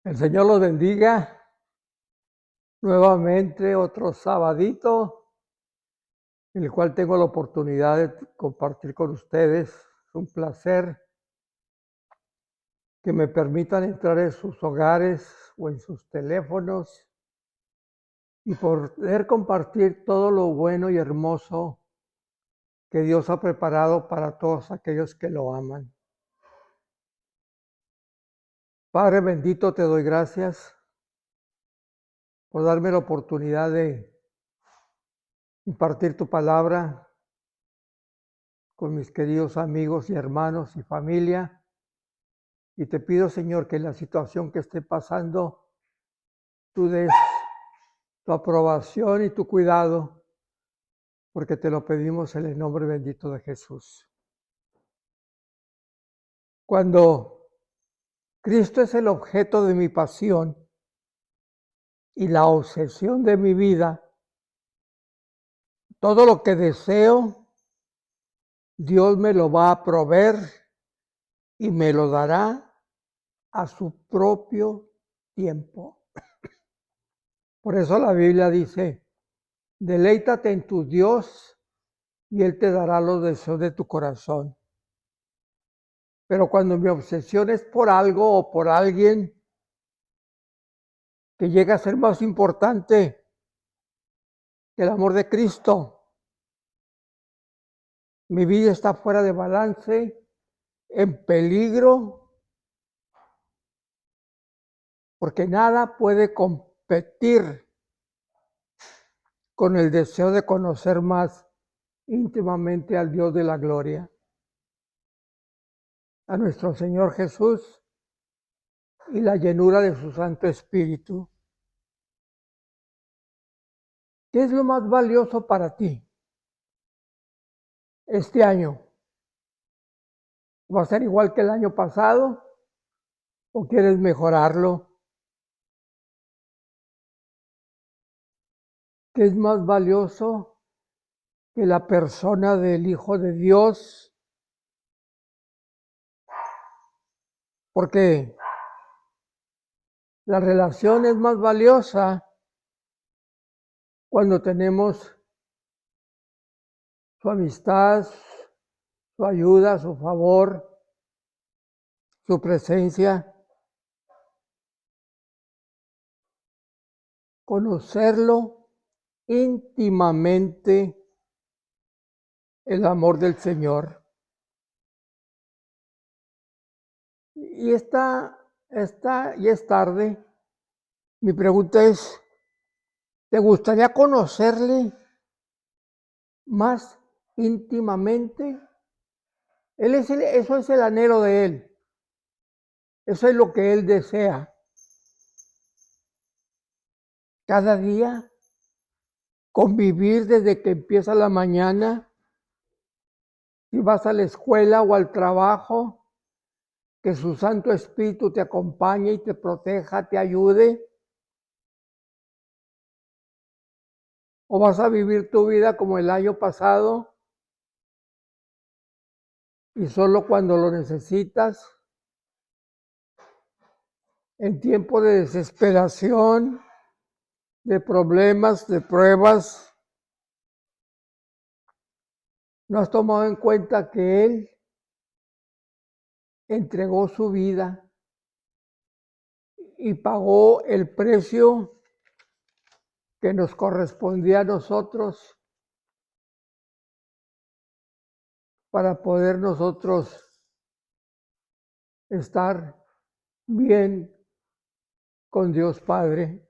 El Señor los bendiga. Nuevamente otro sabadito, en el cual tengo la oportunidad de compartir con ustedes. Es un placer que me permitan entrar en sus hogares o en sus teléfonos y poder compartir todo lo bueno y hermoso que Dios ha preparado para todos aquellos que lo aman. Padre bendito, te doy gracias por darme la oportunidad de impartir tu palabra con mis queridos amigos y hermanos y familia. Y te pido, Señor, que en la situación que esté pasando, tú des tu aprobación y tu cuidado, porque te lo pedimos en el nombre bendito de Jesús. Cuando Cristo es el objeto de mi pasión y la obsesión de mi vida, todo lo que deseo, Dios me lo va a proveer y me lo dará a su propio tiempo. Por eso la Biblia dice: deleítate en tu Dios y Él te dará los deseos de tu corazón. Pero cuando mi obsesión es por algo o por alguien que llega a ser más importante que el amor de Cristo, mi vida está fuera de balance, en peligro, porque nada puede competir con el deseo de conocer más íntimamente al Dios de la gloria, a nuestro Señor Jesús y la llenura de su Santo Espíritu. ¿Qué es lo más valioso para ti este año? ¿Va a ser igual que el año pasado o quieres mejorarlo? ¿Qué es más valioso que la persona del Hijo de Dios? Porque la relación es más valiosa cuando tenemos su amistad, su ayuda, su favor, su presencia. Conocerlo íntimamente, el amor del Señor. Y es tarde. Mi pregunta es: ¿te gustaría conocerle más íntimamente? Eso es el anhelo de Él. Eso es lo que Él desea. Cada día convivir desde que empieza la mañana, si vas a la escuela o al trabajo, que su Santo Espíritu te acompañe y te proteja, te ayude. ¿O vas a vivir tu vida como el año pasado y solo cuando lo necesitas, en tiempo de desesperación, de problemas, de pruebas, no has tomado en cuenta que Él entregó su vida y pagó el precio que nos correspondía a nosotros para poder nosotros estar bien con Dios Padre?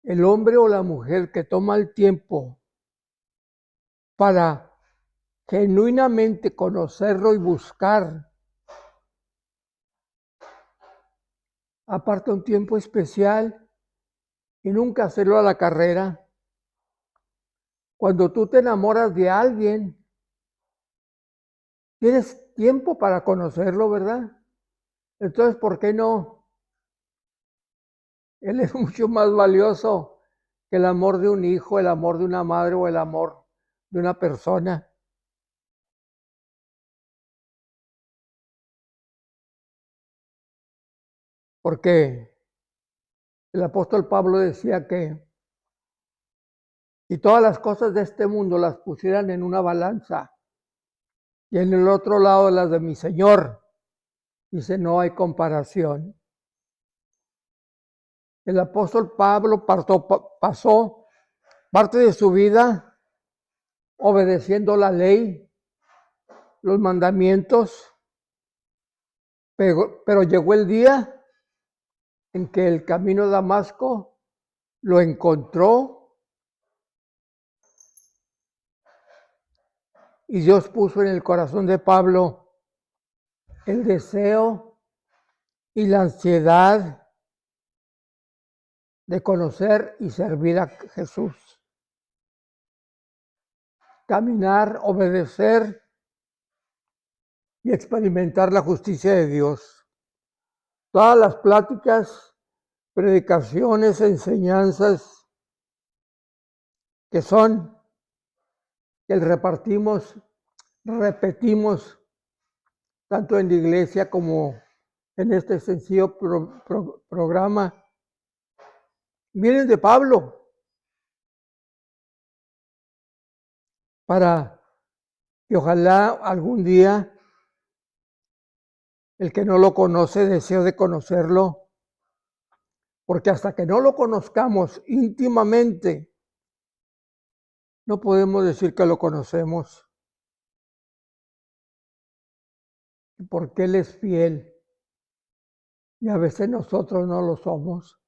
El hombre o la mujer que toma el tiempo para genuinamente conocerlo y buscar, aparta un tiempo especial y nunca hacerlo a la carrera. Cuando tú te enamoras de alguien, tienes tiempo para conocerlo, ¿verdad? Entonces, ¿por qué no? Él es mucho más valioso que el amor de un hijo, el amor de una madre o el amor de una persona. porque el apóstol Pablo decía que si todas las cosas de este mundo las pusieran en una balanza y en el otro lado las de mi Señor, dice, no hay comparación. El apóstol Pablo pasó parte de su vida obedeciendo la ley, los mandamientos, pero llegó el día en que el camino de Damasco lo encontró y Dios puso en el corazón de Pablo el deseo y la ansiedad de conocer y servir a Jesús. Caminar, obedecer y experimentar la justicia de Dios. Todas las pláticas, predicaciones, enseñanzas que repetimos tanto en la iglesia como en este sencillo programa, vienen de Pablo para que ojalá algún día el que no lo conoce desee de conocerlo, porque hasta que no lo conozcamos íntimamente, no podemos decir que lo conocemos, porque Él es fiel y a veces nosotros no lo somos.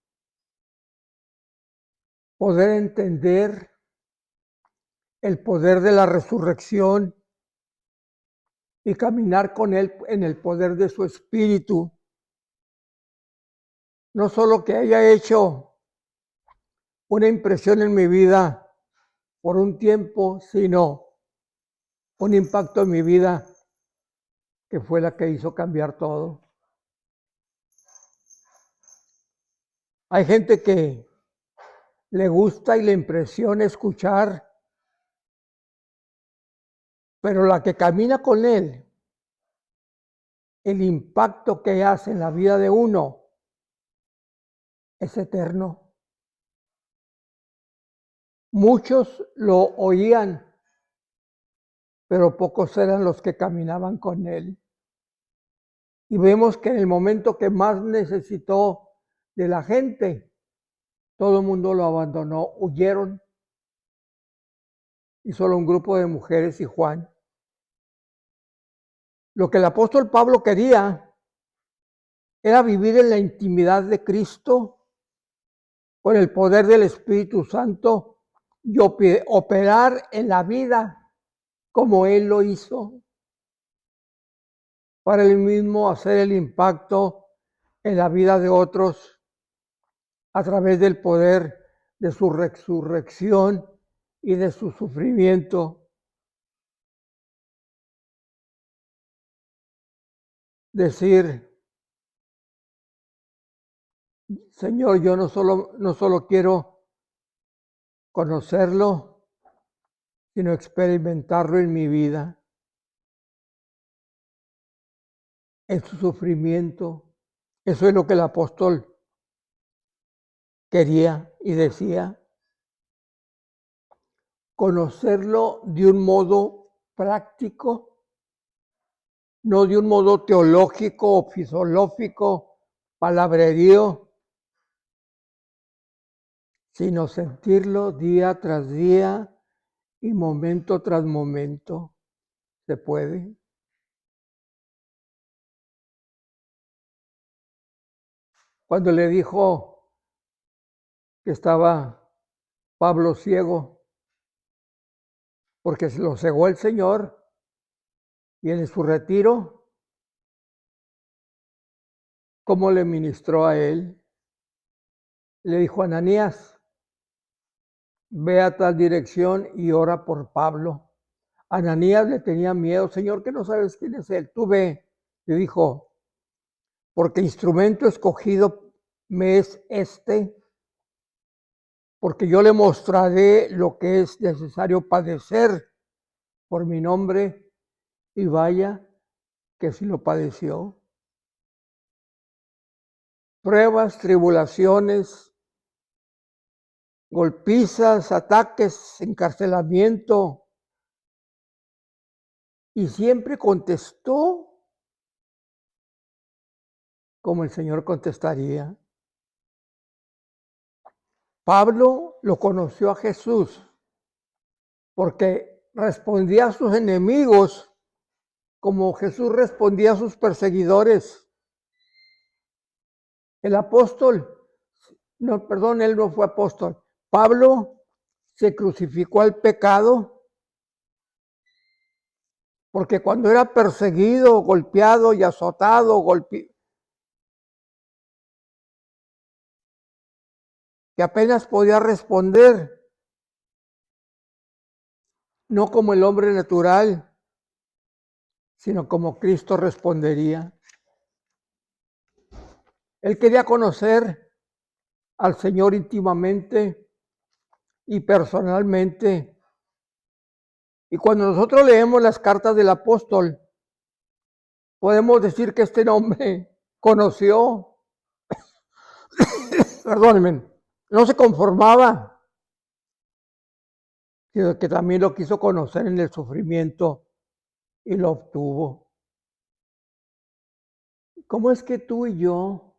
Poder entender el poder de la resurrección y caminar con Él en el poder de su Espíritu. No solo que haya hecho una impresión en mi vida por un tiempo, sino un impacto en mi vida que fue la que hizo cambiar todo. Hay gente que le gusta y le impresiona escuchar, pero la que camina con Él, el impacto que hace en la vida de uno es eterno. Muchos lo oían, pero pocos eran los que caminaban con Él. Y vemos que en el momento que más necesitó de la gente, todo el mundo lo abandonó, huyeron, y solo un grupo de mujeres y Juan. Lo que el apóstol Pablo quería era vivir en la intimidad de Cristo, con el poder del Espíritu Santo, y operar en la vida como Él lo hizo, para Él mismo hacer el impacto en la vida de otros a través del poder de su resurrección y de su sufrimiento. Decir, Señor, yo no solo quiero conocerlo, sino experimentarlo en mi vida, en su sufrimiento. Eso es lo que el apóstol quería y decía. Conocerlo de un modo práctico, no de un modo teológico o filosófico, palabrerío, sino sentirlo día tras día y momento tras momento. ¿Se puede? Cuando le dijo que estaba Pablo ciego, porque se lo cegó el Señor, y en su retiro, ¿cómo le ministró a él? Le dijo, Ananías, ve a tal dirección y ora por Pablo. Ananías le tenía miedo, Señor, que no sabes quién es él, tú ve. Le dijo, porque instrumento escogido me es este, porque yo le mostraré lo que es necesario padecer por mi nombre, y vaya que sí lo padeció. pruebas, tribulaciones, golpizas, ataques, encarcelamiento, y siempre contestó como el Señor contestaría. Pablo lo conoció a Jesús porque respondía a sus enemigos como Jesús respondía a sus perseguidores. El apóstol, no, perdón, él no fue apóstol. Pablo se crucificó al pecado porque cuando era perseguido, golpeado y azotado, que apenas podía responder, no como el hombre natural, sino como Cristo respondería. Él quería conocer al Señor íntimamente y personalmente. Y cuando nosotros leemos las cartas del apóstol, podemos decir que este hombre conoció, perdónenme, no se conformaba, sino que también lo quiso conocer en el sufrimiento y lo obtuvo. ¿Cómo es que tú y yo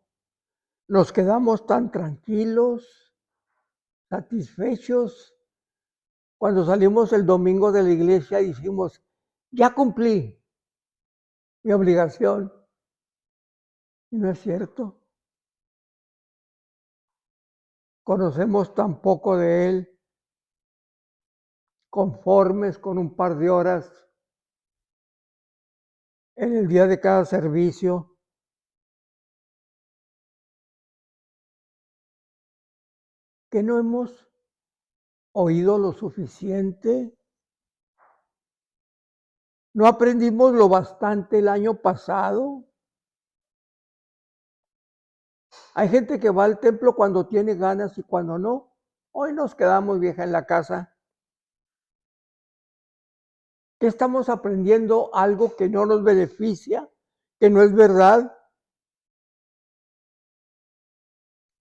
nos quedamos tan tranquilos, satisfechos, cuando salimos el domingo de la iglesia y decimos, ya cumplí mi obligación? Y no es cierto. Conocemos tan poco de Él, conformes con un par de horas en el día de cada servicio, que no hemos oído lo suficiente, no aprendimos lo bastante el año pasado. Hay gente que va al templo cuando tiene ganas y cuando no. Hoy nos quedamos, vieja, en la casa. ¿Qué estamos aprendiendo? Algo que no nos beneficia, que no es verdad.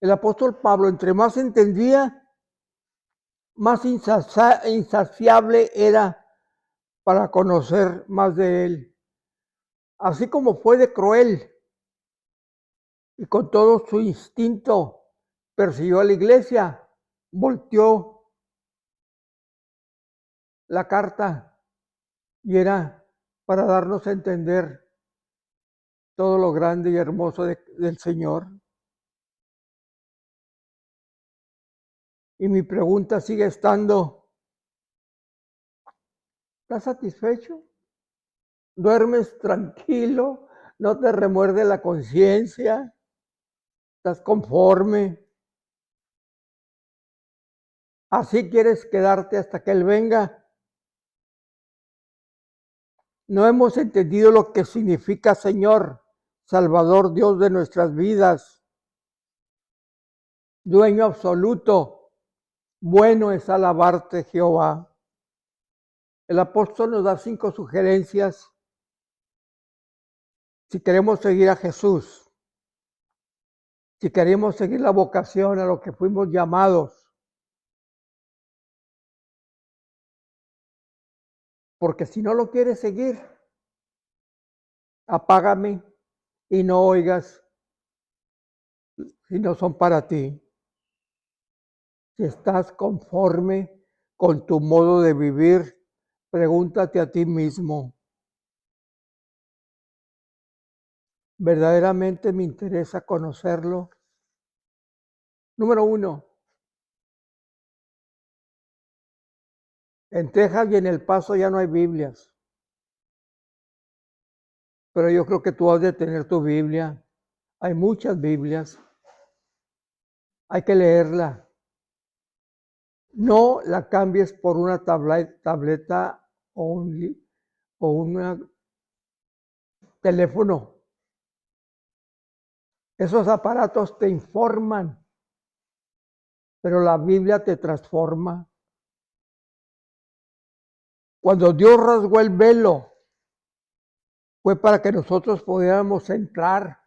El apóstol Pablo, entre más entendía, más insaciable era para conocer más de Él. Así como fue de cruel y con todo su instinto persiguió a la iglesia, volteó la carta y era para darnos a entender todo lo grande y hermoso del Señor. Y mi pregunta sigue estando, ¿estás satisfecho? ¿Duermes tranquilo? ¿No te remuerde la conciencia? ¿Estás conforme? ¿Así quieres quedarte hasta que Él venga? No hemos entendido lo que significa Señor, Salvador, Dios de nuestras vidas, dueño absoluto. Bueno es alabarte, Jehová. El apóstol nos da 5 sugerencias si queremos seguir a Jesús, si queremos seguir la vocación a lo que fuimos llamados. Porque si no lo quieres seguir, apágame y no oigas si no son para ti. Si estás conforme con tu modo de vivir, pregúntate a ti mismo, ¿verdaderamente me interesa conocerlo? Número 1, en Texas y en El Paso ya no hay Biblias, pero yo creo que tú has de tener tu Biblia. Hay muchas Biblias, hay que leerla. No la cambies por una tableta o un teléfono. Esos aparatos te informan, pero la Biblia te transforma. Cuando Dios rasgó el velo, fue para que nosotros pudiéramos entrar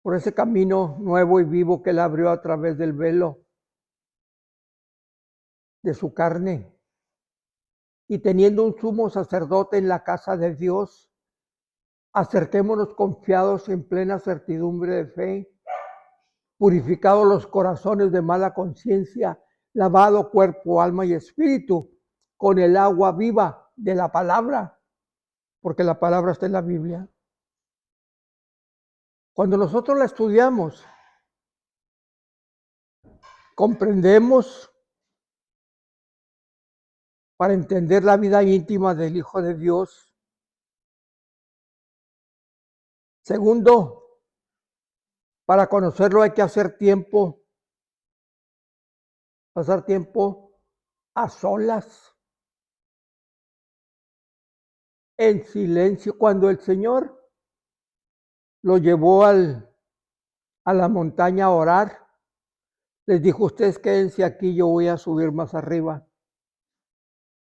por ese camino nuevo y vivo que Él abrió a través del velo de su carne. Y teniendo un sumo sacerdote en la casa de Dios, acerquémonos confiados en plena certidumbre de fe, purificados los corazones de mala conciencia, lavado cuerpo, alma y espíritu con el agua viva de la palabra, porque la palabra está en la Biblia. Cuando nosotros la estudiamos, comprendemos para entender la vida íntima del Hijo de Dios. Segundo, para conocerlo hay que hacer tiempo, pasar tiempo a solas, en silencio. Cuando el Señor lo llevó a la montaña a orar, les dijo: ustedes quédense aquí, yo voy a subir más arriba.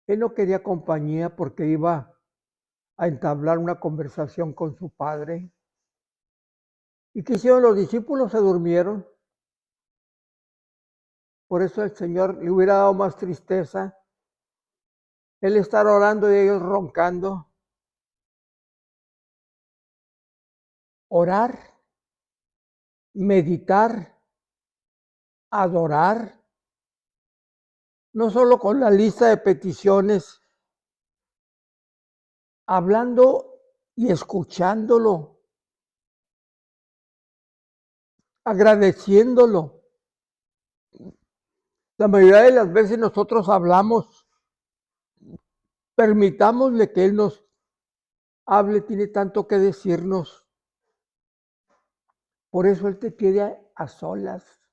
Él no quería compañía porque iba a entablar una conversación con su Padre. ¿Y qué hicieron los discípulos? Se durmieron. Por eso el Señor le hubiera dado más tristeza Él estar orando y ellos roncando. Orar, meditar, adorar, no solo con la lista de peticiones, hablando y escuchándolo, agradeciéndolo. La mayoría de las veces nosotros hablamos, permitámosle que Él nos hable, tiene tanto que decirnos. Por eso Él te quiere a solas.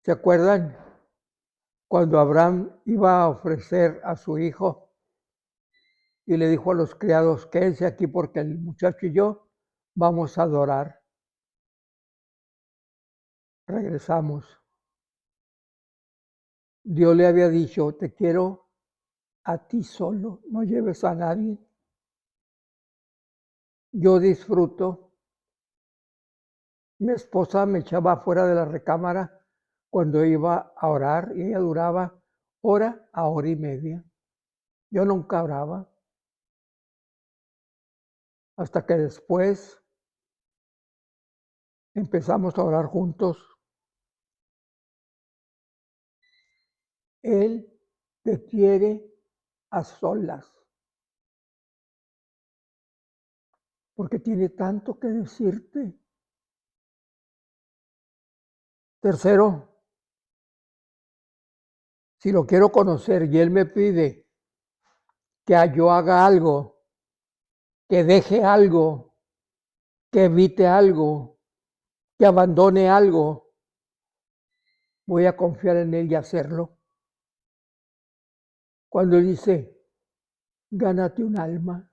¿Se acuerdan cuando Abraham iba a ofrecer a su hijo y le dijo a los criados: quédense aquí porque el muchacho y yo vamos a adorar? Regresamos. Dios le había dicho: te quiero a ti solo, no lleves a nadie. Yo disfruto. Mi esposa me echaba fuera de la recámara cuando iba a orar y ella duraba hora a hora y media. Yo nunca oraba. Hasta que después empezamos a orar juntos. Él te quiere a solas, porque tiene tanto que decirte. Tercero, si lo quiero conocer y Él me pide que yo haga algo, que deje algo, que evite algo, que abandone algo, voy a confiar en Él y hacerlo. Cuando Él dice: gánate un alma.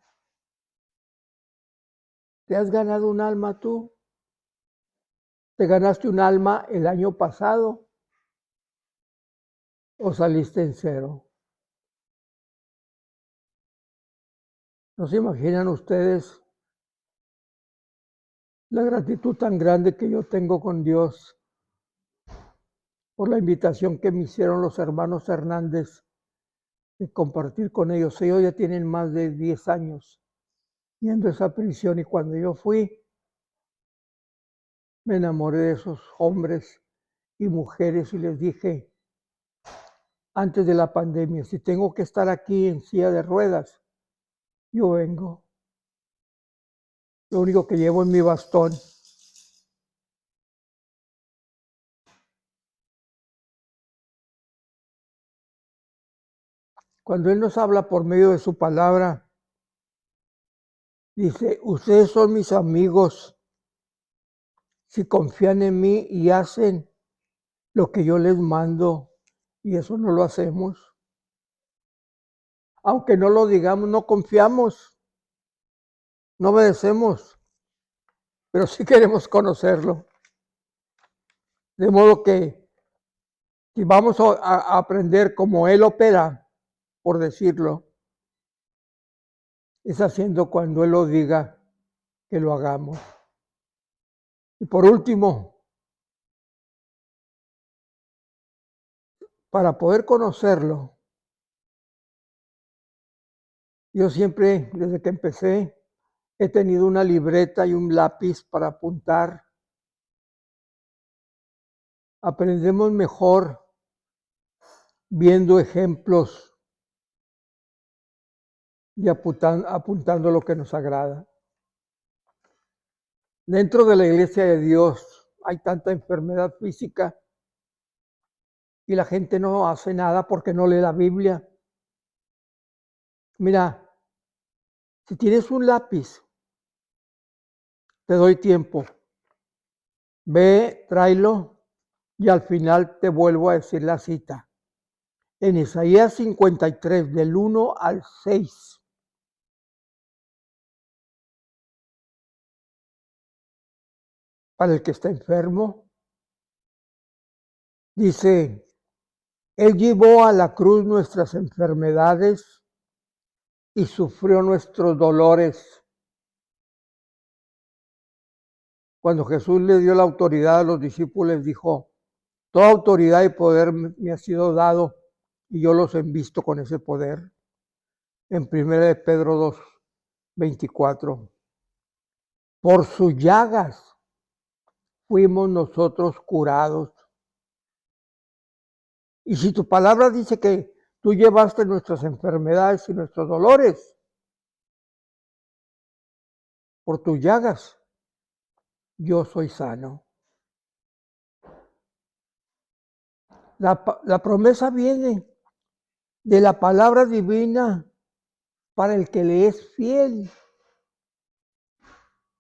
¿Te has ganado un alma tú? ¿Te ganaste un alma el año pasado o saliste en cero? ¿No se imaginan ustedes la gratitud tan grande que yo tengo con Dios por la invitación que me hicieron los hermanos Hernández de compartir con ellos? Ellos ya tienen más de 10 años yendo a esa prisión, y cuando yo fui, me enamoré de esos hombres y mujeres y les dije, antes de la pandemia: si tengo que estar aquí en silla de ruedas, yo vengo. Lo único que llevo es mi bastón. Cuando Él nos habla por medio de su palabra, dice: ustedes son mis amigos si confían en mí y hacen lo que yo les mando. Y eso no lo hacemos. Aunque no lo digamos, no confiamos, no obedecemos, pero sí queremos conocerlo. De modo que si vamos a aprender cómo Él opera, por decirlo, es haciendo cuando Él lo diga que lo hagamos. Y por último, para poder conocerlo, yo siempre, desde que empecé, he tenido una libreta y un lápiz para apuntar. Aprendemos mejor viendo ejemplos y apuntando lo que nos agrada. Dentro de la iglesia de Dios hay tanta enfermedad física y la gente no hace nada porque no lee la Biblia. Mira, si tienes un lápiz, te doy tiempo. Ve, tráelo y al final te vuelvo a decir la cita. En Isaías 53, del 1 al 6. Para el que está enfermo, dice, Él llevó a la cruz nuestras enfermedades y sufrió nuestros dolores. Cuando Jesús le dio la autoridad a los discípulos, les dijo, toda autoridad y poder me ha sido dado y yo los envisto con ese poder. En 1 Pedro 2, 24. Por sus llagas fuimos nosotros curados. Y si tu palabra dice que tú llevaste nuestras enfermedades y nuestros dolores, por tus llagas, yo soy sano. La promesa viene de la palabra divina para el que le es fiel.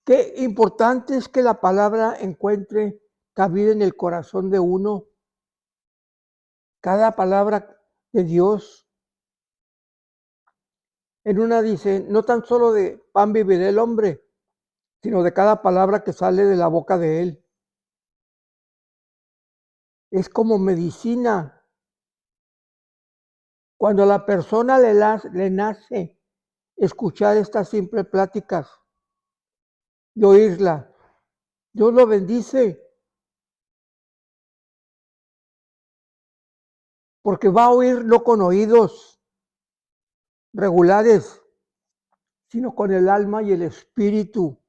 Qué importante es que la palabra encuentre cabida en el corazón de uno. Cada palabra de Dios. En una dice, no tan solo de pan vivirá el hombre, sino de cada palabra que sale de la boca de él. Es como medicina. Cuando a la persona le nace escuchar estas simples pláticas y oírla, Dios lo bendice. Porque va a oír no con oídos regulares, sino con el alma y el espíritu.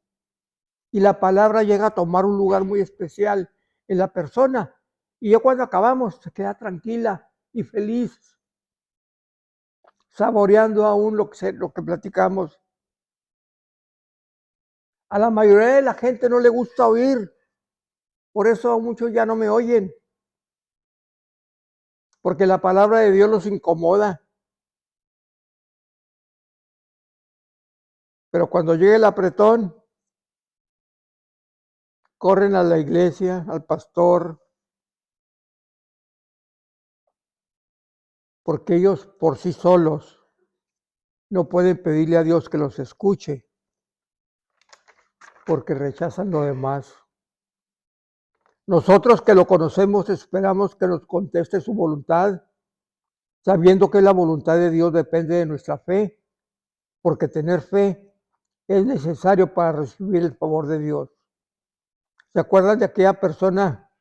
Y la palabra llega a tomar un lugar muy especial en la persona. Y yo cuando acabamos se queda tranquila y feliz, saboreando aún lo que platicamos. A la mayoría de la gente no le gusta oír, por eso muchos ya no me oyen, porque la palabra de Dios los incomoda. Pero cuando llegue el apretón, corren a la iglesia, al pastor, porque ellos por sí solos no pueden pedirle a Dios que los escuche, porque rechazan lo demás. Nosotros que lo conocemos esperamos que nos conteste su voluntad, sabiendo que la voluntad de Dios depende de nuestra fe, porque tener fe es necesario para recibir el favor de Dios. ¿Se acuerdan de aquella persona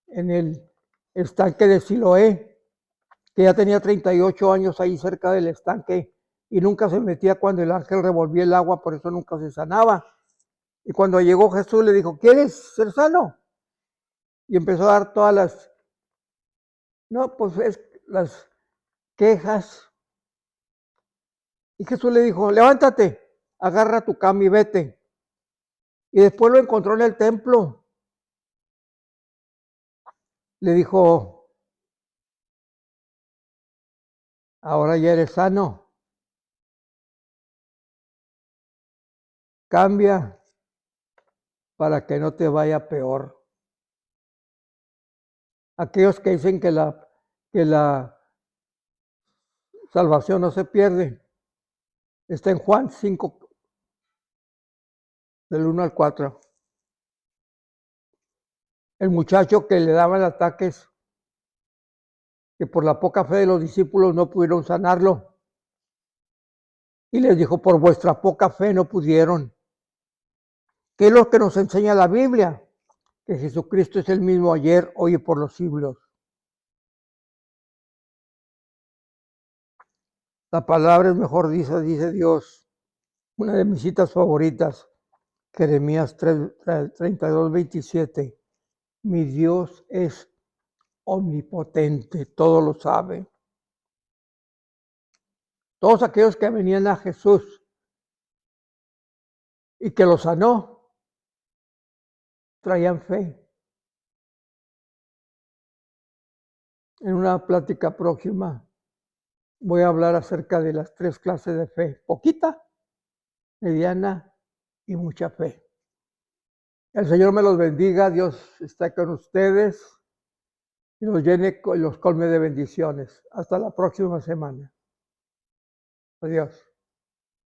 en el estanque de Siloé, que ya tenía 38 años ahí cerca del estanque y nunca se metía cuando el ángel revolvía el agua, por eso nunca se sanaba? Y cuando llegó Jesús le dijo, ¿quieres ser sano? Y empezó a dar todas las quejas. Y Jesús le dijo, levántate, agarra tu cama y vete. Y después lo encontró en el templo. Le dijo, ahora ya eres sano. Cambia para que no te vaya peor. Aquellos que dicen que la salvación no se pierde, está en Juan 5, del 1 al 4. El muchacho que le daban ataques, que por la poca fe de los discípulos no pudieron sanarlo. Y les dijo, por vuestra poca fe no pudieron. ¿Qué es lo que nos enseña la Biblia? que Jesucristo es el mismo ayer, hoy y por los siglos. La palabra es mejor, dice Dios. Una de mis citas favoritas, Jeremías 32, 27. Mi Dios es omnipotente, todo lo sabe. Todos aquellos que venían a Jesús y que lo sanó, traían fe. En una plática próxima voy a hablar acerca de las 3 clases de fe: poquita, mediana y mucha fe. El Señor me los bendiga, Dios está con ustedes y los llene y los colme de bendiciones. Hasta la próxima semana. Adiós.